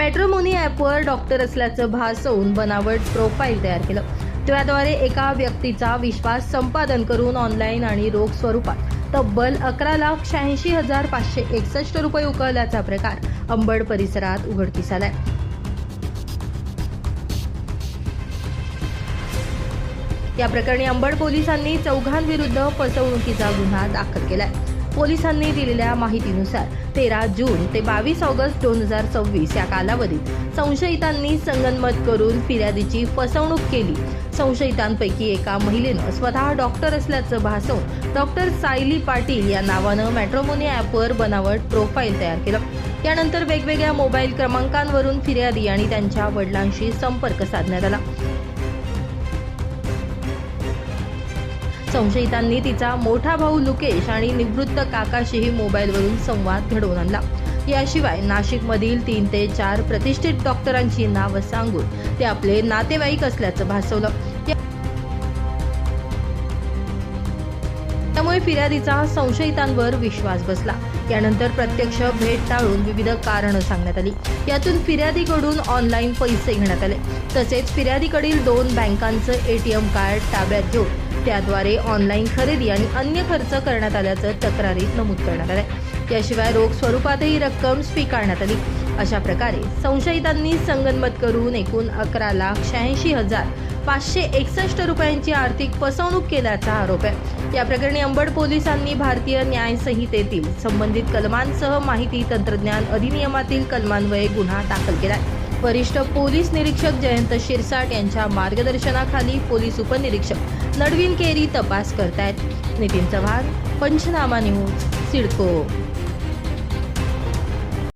Matrimony ॲपवर doctor असल्याचं भासवून बनावट प्रोफाईल तयार केलं. त्याद्वारे एका व्यक्तीचा विश्वास संपादन करून ऑनलाईन आणि रोख स्वरूपात तब्बल 11,86,561 रुपये उकळल्याचा प्रकार अंबड परिसरात उघडकीस आलाय. या प्रकरणी अंबड पोलिसांनी चौघांविरुद्ध फसवणुकीचा गुन्हा दाखल केलाय. पोलिसांनी दिलेल्या माहितीनुसार 13 जून ते 22 ऑगस्ट 2026 या कालावधीत संशयितांनी संगनमत करून फिर्यादीची फसवणूक केली. संशयितांपैकी एका महिलेनं स्वतः डॉक्टर असल्याचं भासवून डॉक्टर सायली पाटील या नावानं मॅट्रिमोनी ॲपवर बनावट प्रोफाईल तयार केलं. यानंतर वेगवेगळ्या मोबाईल क्रमांकांवरून फिर्यादी आणि त्यांच्या वडिलांशी संपर्क साधण्यात आला. संशयितांनी तिचा मोठा भाऊ लुकेश आणि निवृत्त काकाशीही मोबाईलवरून संवाद घडवून आणला. याशिवाय नाशिकमधील 3 ते 4 प्रतिष्ठित डॉक्टरांची नावं सांगून ते आपले नातेवाईक असल्याचं भासवलं. त्यामुळे फिर्यादीचा संशयितांवर विश्वास बसला. यानंतर प्रत्यक्ष भेट टाळून विविध कारणं सांगण्यात आली. यातून फिर्यादीकडून ऑनलाईन पैसे घेण्यात आले. तसेच फिर्यादीकडील 2 बँकांचं ATM कार्ड ताब्यात घेऊन त्याद्वारे ऑनलाईन खरेदी आणि अन्य खर्च करण्यात आल्याचं तक्रारीत नमूद करण्यात आलं. याशिवाय रोख स्वरूपातही रक्कम स्वीकारण्यात आली. अशा प्रकारे संशयितांनी संगनमत करून एकूण 11,86,561 रुपयांची आर्थिक फसवणूक केल्याचा आरोप आहे. या प्रकरणी अंबड पोलिसांनी भारतीय न्याय संहितेतील संबंधित कलमांसह माहिती तंत्रज्ञान अधिनियमातील कलमान्वये गुन्हा दाखल केलाय. वरिष्ठ पोलीस निरीक्षक जयंत शिरसाट यांच्या मार्गदर्शनाखाली पोलीस उपनिरीक्षक नडविन केरी तपास करतायत. नितीन चव्हाण, पंचनामा न्यूज, सिडको.